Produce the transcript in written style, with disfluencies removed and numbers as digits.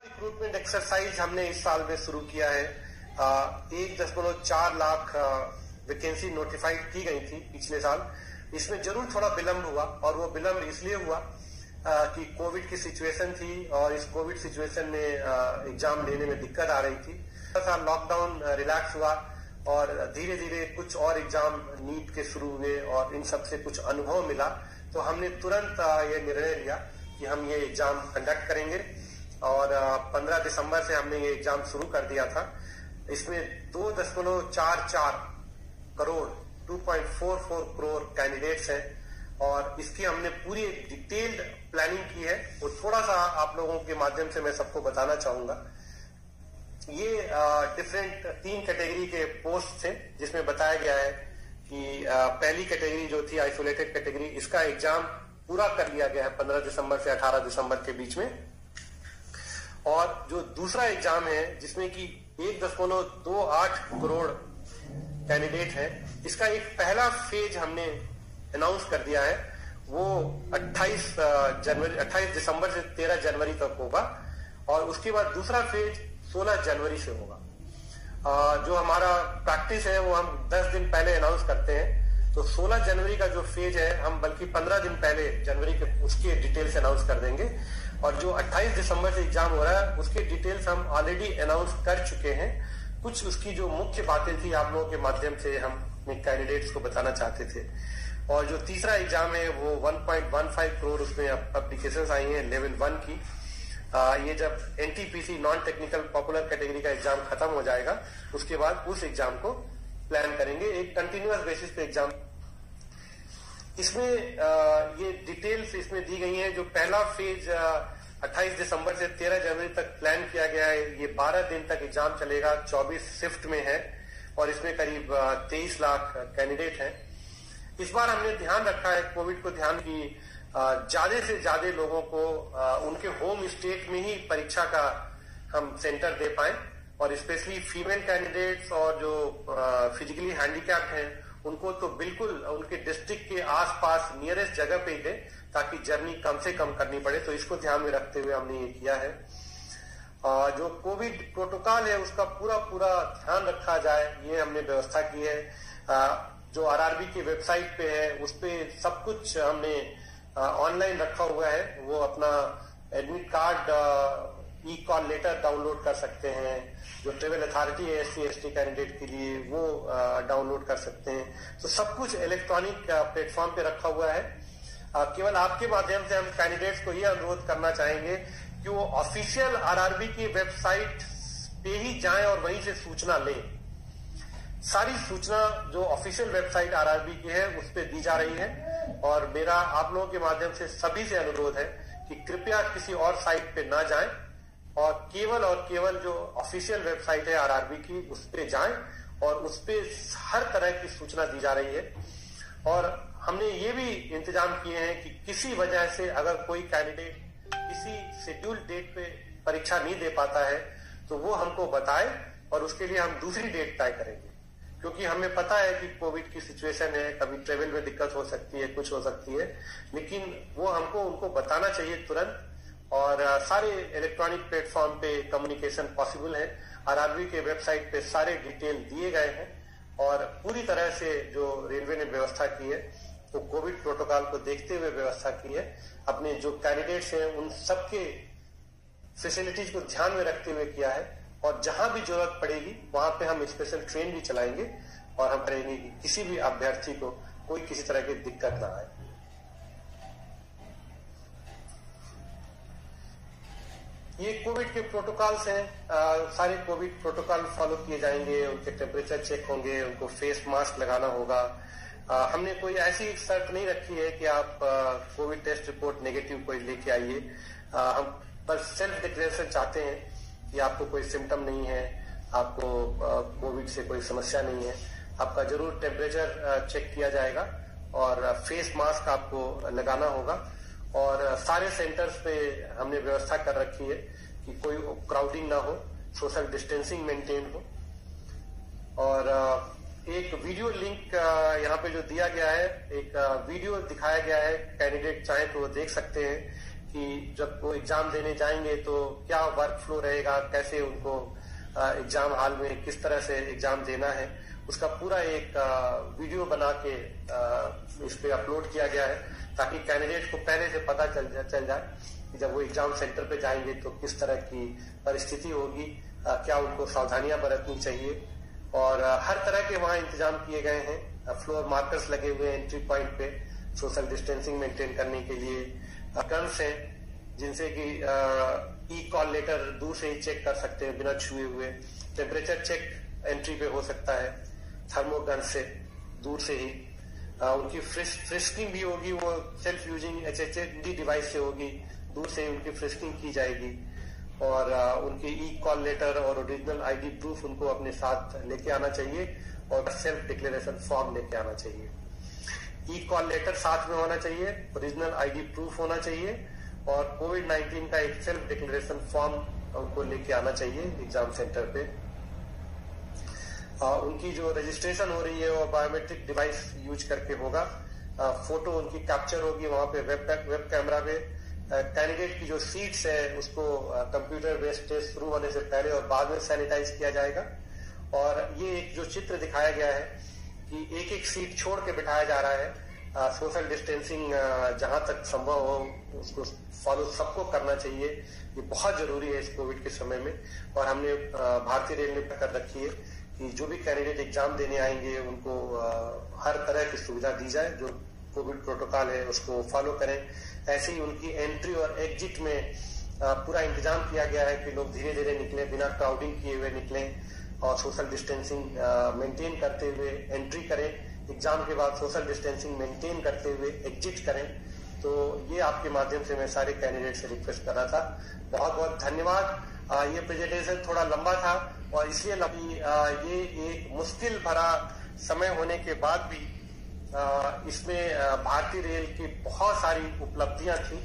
Recruitment exercise हमने इस साल में शुरू किया है। 1.4 लाख वैकेंसी नोटिफाइड की गई थी पिछले साल। इसमें जरूर थोड़ा विलंब हुआ और वो विलंब इसलिए हुआ कि कोविड की सिचुएशन थी और इस कोविड सिचुएशन में एग्जाम लेने में दिक्कत आ रही थी। लॉकडाउन रिलैक्स हुआ और धीरे धीरे कुछ और एग्जाम नीट के शुरू हुए और इन सब से कुछ अनुभव मिला, तो हमने तुरंत ये निर्णय लिया कि हम ये एग्जाम कंडक्ट करेंगे और 15 दिसंबर से हमने ये एग्जाम शुरू कर दिया था। इसमें 2.44 करोड़ 2.44 करोड़ कैंडिडेट्स हैं और इसकी हमने पूरी डिटेल्ड प्लानिंग की है। वो थोड़ा सा आप लोगों के माध्यम से मैं सबको बताना चाहूंगा। ये डिफरेंट 3 कैटेगरी के पोस्ट थे जिसमें बताया गया है कि पहली कैटेगरी जो थी आइसोलेटेड कैटेगरी, इसका एग्जाम पूरा कर लिया गया है 15 दिसंबर से 18 दिसंबर के बीच में। और जो दूसरा एग्जाम है जिसमें कि 1.28 करोड़ कैंडिडेट है, इसका एक पहला फेज हमने अनाउंस कर दिया है। वो 28 दिसंबर से 13 जनवरी तक होगा और उसके बाद दूसरा फेज 16 जनवरी से होगा। जो हमारा प्रैक्टिस है वो हम 10 दिन पहले अनाउंस करते हैं, तो 16 जनवरी का जो फेज है हम बल्कि 15 दिन पहले जनवरी के उसके डिटेल्स अनाउंस कर देंगे। और जो 28 दिसंबर से एग्जाम हो रहा है उसके डिटेल्स हम ऑलरेडी अनाउंस कर चुके हैं। कुछ उसकी जो मुख्य बातें थी आप लोगों के माध्यम से हम अपने कैंडिडेट्स को बताना चाहते थे। और जो तीसरा एग्जाम है वो 1.15 करोड़ उसमें एप्लीकेशंस आई हैं लेवल 1 की। ये जब NTPC non technical popular category का एग्जाम खत्म हो जाएगा उसके बाद उस एग्जाम को प्लान करेंगे, एक कंटिन्यूअस बेसिस पे एग्जाम। इसमें ये डिटेल्स इसमें दी गई हैं। जो पहला फेज 28 दिसंबर से 13 जनवरी तक प्लान किया गया है, ये 12 दिन तक एग्जाम चलेगा, 24 शिफ्ट में है और इसमें करीब 23 लाख कैंडिडेट हैं। इस बार हमने ध्यान रखा है कोविड को ध्यान की ज्यादा से ज्यादा लोगों को उनके होम स्टेट में ही परीक्षा का हम सेंटर दे पाए और स्पेशली फीमेल कैंडिडेट्स और जो फिजिकली हैंडीकैप्ड हैं उनको तो बिल्कुल उनके डिस्ट्रिक्ट के आसपास नियरेस्ट जगह पे ही दें ताकि जर्नी कम से कम करनी पड़े। तो इसको ध्यान में रखते हुए हमने ये किया है। जो कोविड प्रोटोकॉल है उसका पूरा ध्यान रखा जाए, ये हमने व्यवस्था की है। जो आरआरबी की वेबसाइट पे है उस पे सब कुछ हमने ऑनलाइन रखा हुआ है। वो अपना एडमिट कार्ड ई कॉल लेटर डाउनलोड कर सकते हैं। जो ट्रेवल अथॉरिटी है SC/ST कैंडिडेट के लिए वो डाउनलोड कर सकते हैं। तो सब कुछ इलेक्ट्रॉनिक प्लेटफॉर्म पे रखा हुआ है। केवल आपके माध्यम से हम कैंडिडेट्स को ये अनुरोध करना चाहेंगे कि वो ऑफिशियल आरआरबी की वेबसाइट पे ही जाएं और वहीं से सूचना लें। सारी सूचना जो ऑफिशियल वेबसाइट आरआरबी की है उस पर दी जा रही है और मेरा आप लोगों के माध्यम से सभी से अनुरोध है कि कृपया किसी और साइट पे ना जाएं और केवल जो ऑफिशियल वेबसाइट है आरआरबी की उस पे जाएं और उस पे हर तरह की सूचना दी जा रही है। और हमने ये भी इंतजाम किए हैं कि किसी वजह से अगर कोई कैंडिडेट किसी शेड्यूल डेट पे परीक्षा नहीं दे पाता है तो वो हमको बताए और उसके लिए हम दूसरी डेट तय करेंगे, क्योंकि हमें पता है कि कोविड की सिचुएशन है, कभी ट्रेवल में दिक्कत हो सकती है, कुछ हो सकती है, लेकिन वो हमको उनको बताना चाहिए तुरंत। और सारे इलेक्ट्रॉनिक प्लेटफॉर्म पे कम्युनिकेशन पॉसिबल है। आरआरबी के वेबसाइट पे सारे डिटेल दिए गए हैं और पूरी तरह से जो रेलवे ने व्यवस्था की है तो कोविड प्रोटोकॉल को देखते हुए व्यवस्था की है। अपने जो कैंडिडेट्स हैं उन सबके फैसिलिटीज को ध्यान में रखते हुए किया है और जहां भी जरूरत पड़ेगी वहां पे हम स्पेशल ट्रेन भी चलाएंगे और हम करेंगे कि किसी भी अभ्यर्थी को कोई किसी तरह की दिक्कत ना आए। ये कोविड के प्रोटोकॉल्स हैं। सारे कोविड प्रोटोकॉल फॉलो किए जाएंगे। उनके टेम्परेचर चेक होंगे, उनको फेस मास्क लगाना होगा। हमने कोई ऐसी शर्त नहीं रखी है कि आप कोविड टेस्ट रिपोर्ट नेगेटिव कोई लेके आइए। हम बस सेल्फ डिक्लेरेशन चाहते हैं कि आपको कोई सिम्टम नहीं है, आपको कोविड से कोई समस्या नहीं है। आपका जरूर टेम्परेचर चेक किया जाएगा और फेस मास्क आपको लगाना होगा। और सारे सेंटर्स पे हमने व्यवस्था कर रखी है कि कोई क्राउडिंग ना हो, सोशल डिस्टेंसिंग मेंटेन हो। और एक वीडियो लिंक यहाँ पे जो दिया गया है, एक वीडियो दिखाया गया है, कैंडिडेट चाहे तो वो देख सकते हैं कि जब वो एग्जाम देने जाएंगे तो क्या वर्क फ्लो रहेगा, कैसे उनको एग्जाम हॉल में किस तरह से एग्जाम देना है, उसका पूरा एक वीडियो बना के इस पे अपलोड किया गया है, ताकि कैंडिडेट को पहले से पता चल जाए कि जब वो एग्जाम सेंटर पे जाएंगे तो किस तरह की परिस्थिति होगी, क्या उनको सावधानियां बरतनी चाहिए। और हर तरह के वहां इंतजाम किए गए हैं, फ्लोर मार्कर्स लगे हुए हैं एंट्री पॉइंट पे सोशल डिस्टेंसिंग मेंटेन करने के लिए, गन्स हैं जिनसे कि ई कॉल लेटर दूर से ही चेक कर सकते हैं बिना छुए हुए, टेम्परेचर चेक एंट्री पे हो सकता है थर्मोगन से दूर से ही, उनकी फ्रिस्किंग भी होगी, वो सेल्फ यूजिंग HHD डिवाइस से होगी, दूर से ही उनकी फ्रिस्किंग की जाएगी। और उनकी ई कॉल लेटर और ओरिजिनल ID प्रूफ उनको अपने साथ लेके आना चाहिए और सेल्फ डिक्लेरेशन फॉर्म लेके आना चाहिए। ई कॉल लेटर साथ में होना चाहिए, ओरिजिनल ID प्रूफ होना चाहिए और कोविड-19 का एक सेल्फ डिक्लेरेशन फॉर्म उनको लेके आना चाहिए एग्जाम सेंटर पे। उनकी जो रजिस्ट्रेशन हो रही है वो बायोमेट्रिक डिवाइस यूज करके होगा, फोटो उनकी कैप्चर होगी वहां पे वेब कैमरा पे। कैंडिडेट की जो सीट्स है उसको कंप्यूटर बेस्ड टेस्ट शुरू होने से पहले और बाद में सैनिटाइज किया जाएगा। और ये एक जो चित्र दिखाया गया है कि एक एक सीट छोड़ के बिठाया जा रहा है, सोशल डिस्टेंसिंग जहां तक संभव हो उसको फॉलो सबको करना चाहिए, ये बहुत जरूरी है इस कोविड के समय में। और हमने भारतीय रेल ने कर रखी है कि जो भी कैंडिडेट एग्जाम देने आएंगे उनको हर तरह की सुविधा दी जाए, जो कोविड प्रोटोकॉल है उसको फॉलो करें। ऐसे ही उनकी एंट्री और एग्जिट में पूरा इंतजाम किया गया है कि लोग धीरे धीरे निकलें, बिना क्राउडिंग किए हुए निकलें और सोशल डिस्टेंसिंग मेंटेन करते हुए एंट्री करें, एग्जाम के बाद सोशल डिस्टेंसिंग मेंटेन करते हुए एग्जिट करें। तो ये आपके माध्यम से मैं सारे कैंडिडेट से रिक्वेस्ट कर रहा था। बहुत बहुत धन्यवाद। ये प्रेजेंटेशन थोड़ा लंबा था और इसलिए ये एक मुश्किल भरा समय होने के बाद भी इसमें भारतीय रेल की बहुत सारी उपलब्धियां थी।